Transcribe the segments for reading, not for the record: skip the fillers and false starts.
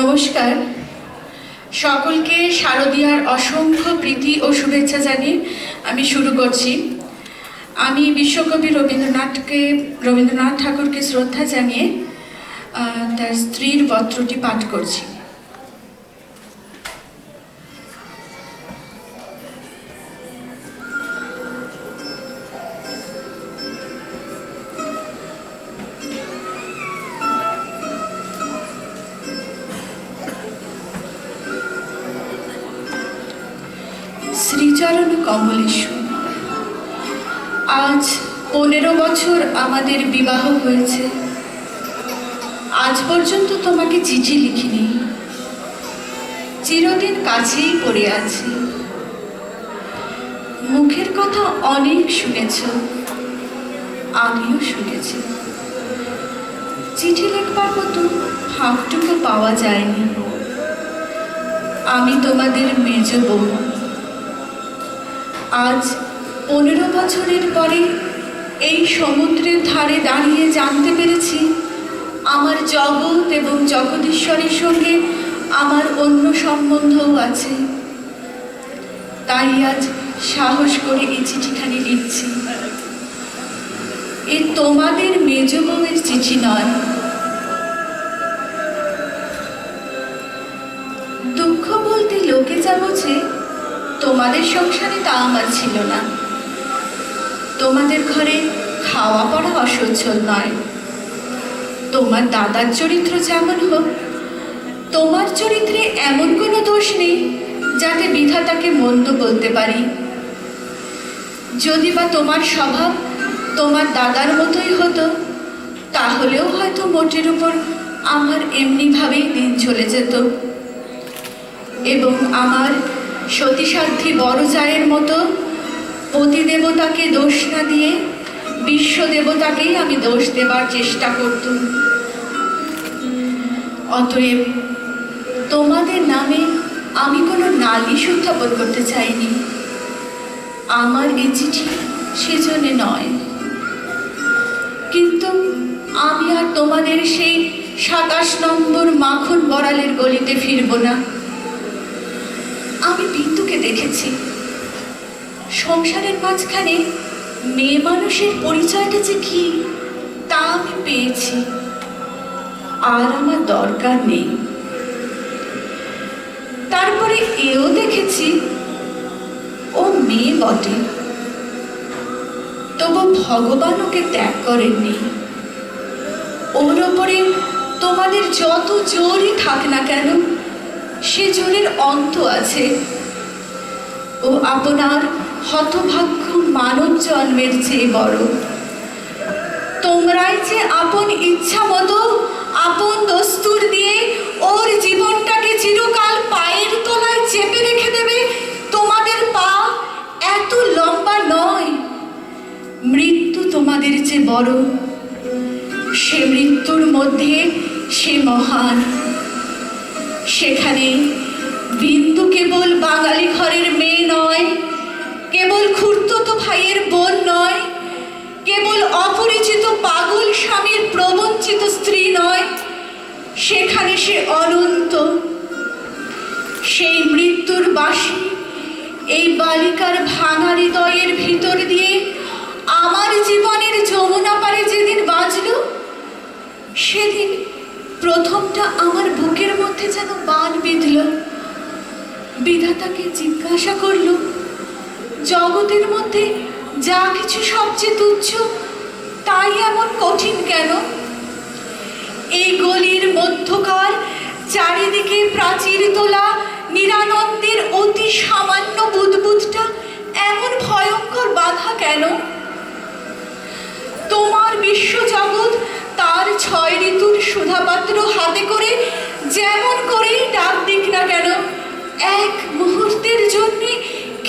নমস্কার। সকলকে শারদীয়ার অসংখ্য প্রীতি ও শুভেচ্ছা জানিয়ে আমি শুরু করছি। আমি বিশ্বকবি রবীন্দ্রনাথ ঠাকুরকে শ্রদ্ধা জানিয়ে তার স্ত্রীর পত্রটি পাঠ করছি। শ্রীচরণ কমলেশু, আজ 15 বছর আমাদের বিবাহ হয়েছে। আজ পর্যন্ত তোমাকে চিঠি লিখিনি, চিরদিন কাছেই পড়ে আছি। মুখের কথা অনেক শুনেছ, আমিও শুনেছি। চিঠি লিখবার মতো ফাঁকটুকু পাওয়া যায়নি। আমি তোমাদের মেজ বউ। আজ 15 বছরের পরে এই সমুদ্রের ধারে দাঁড়িয়ে জানতে পেরেছি আমার জগৎ এবং জগদীশ্বরের সঙ্গে আমার অন্য সম্বন্ধও আছে। তাই আজ সাহস করে এই চিঠিখানি লিখছি। এ তোমাদের মেজ বউয়ের চিঠি নয়। দুঃখ বলতে লোকে যা বোঝে, তোমাদের সংসারে তা আমার ছিল না। তোমাদের ঘরে খাওয়া পড়া অসচ্ছল নয়। তোমার দাদার চরিত্র যেমন হোক, তোমার চরিত্রে এমন কোনো দোষ নেই যাতে বিধাতাকে মন্দ বলতে পারি। যদি বা তোমার স্বভাব তোমার দাদার মতোই হতো, তাহলেও হয়তো মোটের উপর আমার এমনিভাবেই দিন চলে যেত এবং আমার সতীসাধ্যী বড় জায়ের মতো পতিদেবতাকে দোষ না দিয়ে বিশ্ব দেবতাকেই আমি দোষ দেবার চেষ্টা করতুম। অতএব তোমাদের নামে আমি কোনো নালিশ উত্থাপন করতে চাইনি। আমার এই চিঠি সেজন্য নয়। কিন্তু আমি আর তোমাদের সেই 27 নম্বর মাখন বড়ালের গলিতে ফিরব না। আমি বিন্দুকে দেখেছি। সংসারের মাঝখানে মেয়ে মানুষের পরিচয়টা যে কি তা আমি পেয়েছি। আর আমার দরকার নেই। তারপরে এও দেখেছি ও মেয়ে বটে, তবু ভগবান ওকে ত্যাগ করেননি। ওর ওপরে তোমাদের যত জোরই থাক না কেন, সে জোরের অন্ত আছে। ও আপনার হতভাগ্য মানব জন্মের চেয়ে বড়। তোমরাই যে আপন ইচ্ছা মতো আপন দস্তুর দিয়ে ওর জীবনটাকে চিরকাল পায়ের তলায় চেপে রেখে দেবে, তোমাদের পা এত লম্বা নয়। মৃত্যু তোমাদের চেয়ে বড়। সে মৃত্যুর মধ্যে সে মহান। সেখানে বিন্দু কেবল বাঙালি ঘরের মেয়ে নয়, কেবল খুড়তুতো ভাইয়ের বোন নয়, কেবল অপরিচিত পাগল স্বামীর প্রবঞ্চিত স্ত্রী নয়। সেখানে সে অনন্ত। সেই মৃত্যুর বাসী এই বালিকার ভাঙা হৃদয়ের ভিতর দিয়ে আমার জীবনের যমুনা পারে যেদিন বাজল, সেদিন প্রথমটা আমার বুকের মধ্যে যেন বান বিঁধল। বিধাতাকে জিজ্ঞাসা করল, জগতের মধ্যে যা কিছু সবচেয়ে তুচ্ছ তাই এমন কঠিন কেন? এই গলির মধ্যকার চারিদিকে প্রাচীর তোলা নিরানন্দের অতি সামান্য বুদবুদটা এমন ভয়ঙ্কর বাধা কেন? তোমার বিশ্বজগৎ তার 6 ঋতুর সুধাপাত্র হাতে করে যেমন করেই ডাক দিক না কেন, এক মুহূর্তের জন্য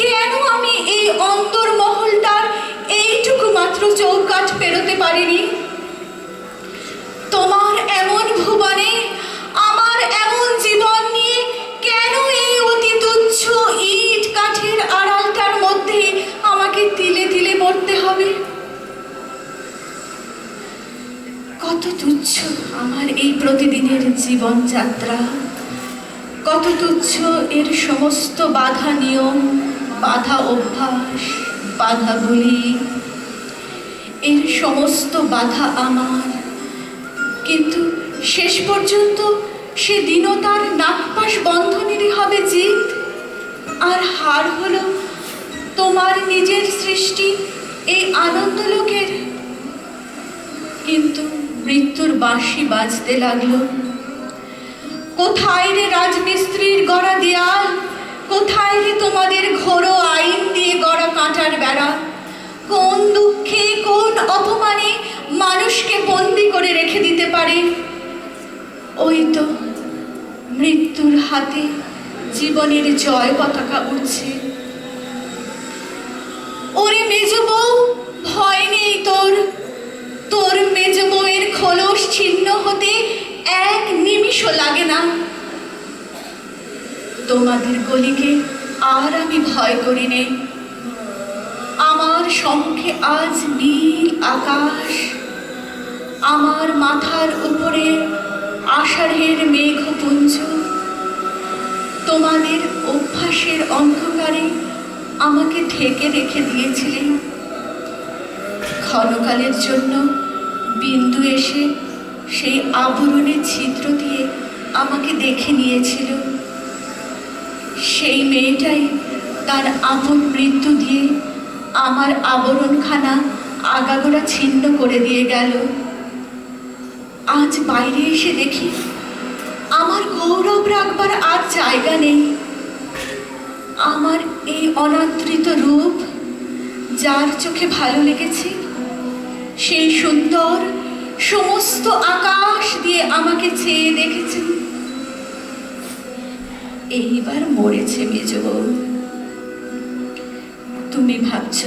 কেন আমি এই অন্তর্মহলটার এইটুকু মাত্র চৌকাঠ পেরোতে পারিনি? তোমার এমন ভুবনে আমার এমন জীবন নিয়ে কেন এই অতি তুচ্ছ ইট কাঠের আড়ালটার মধ্যে আমাকে তিলে তিলে মরতে হবে? কত তুচ্ছ আমার এই প্রতিদিনের জীবনযাত্রা। কত তুচ্ছ এর সমস্ত বাধা নিয়ম, বাধা অভ্যাস, বাধা বলি, এর সমস্ত বাধা আমার। কিন্তু শেষ পর্যন্ত সে দীনতার নাগপাশ বন্ধনেরই হবে জিত, আর হার হলো তোমার নিজের সৃষ্টি এই আনন্দলোকের। কিন্তু মৃত্যুর বাঁশি বাজতে লাগলো। কোথায় রে রাজমিস্ত্রির গড়া দেয়াল, কোথায় রে তোমাদের ঘোরো আইন দিয়ে গড়া কাঁটার বেড়া? কোন দুঃখে, কোন অপমানে মানুষকে বন্দি করে রেখে দিতে পারে? ওই তো মৃত্যুর হাতে জীবনের জয় পতাকা উঠছে। ওরে মেজ বউ, ভয় নেই তোর। তোর মেজ বউয়ের খোলস ছিন্ন হতে এক নিমিষও লাগে না। তোমাদের গলিকে আর আমি ভয় করি নে। আমার সম্মুখে আজ নীল আকাশ, আমার মাথার উপরে আষাঢ়ের মেঘপুঞ্জ। তোমাদের অভ্যাসের অন্ধকারে আমাকে ঢেকে রেখে দিয়েছিলেন। ক্ষণকালের জন্য বিন্দু এসে সেই আবরণের ছিদ্র দিয়ে আমাকে দেখে নিয়েছিল। সেই মেয়েটাই তার আপন মৃত্যু দিয়ে আমার আবরণখানা আগাগোড়া ছিন্ন করে দিয়ে গেল। আজ বাইরে এসে দেখি আমার গৌরব রাখবার আর জায়গা নেই। আমার এই অনাদৃত রূপ যার চোখে ভালো লেগেছে, সেই সুন্দর সমস্ত আকাশ দিয়ে আমাকে চেয়ে দেখেছেন। এইবার মরেছে মেজ বউ। তুমি ভাবছ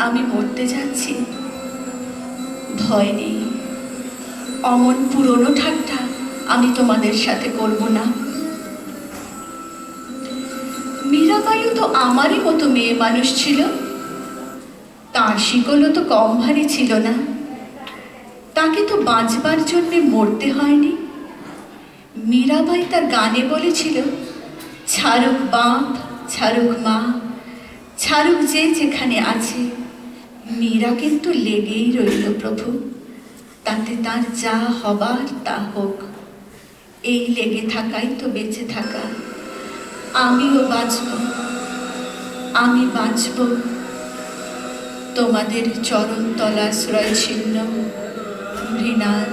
আমি মরতে যাচ্ছি? ভয় নেই, অমন পুরনো ঠাট্টা আমি তোমাদের সাথে করব না। মীরাবাইও তো আমারই মতো মেয়ে মানুষ ছিল। তার শিকলও তো কম ভারী ছিল না। তাকে তো বাঁচবার জন্যে মরতে হয়নি। মীরাবাই তার গানে বলেছিল, ছাড়ুক বাপ, ছাড়ুক মা, ছাড়ুক যে যেখানে আছে, মীরা কিন্তু লেগেই রইল প্রভু, তাতে তার যা হবার তা হোক। এই লেগে থাকাই তো বেঁচে থাকা। আমিও বাঁচব, আমি বাঁচব। তোমাদের চরণতলাশ্রয় ছিন্ন মৃণাল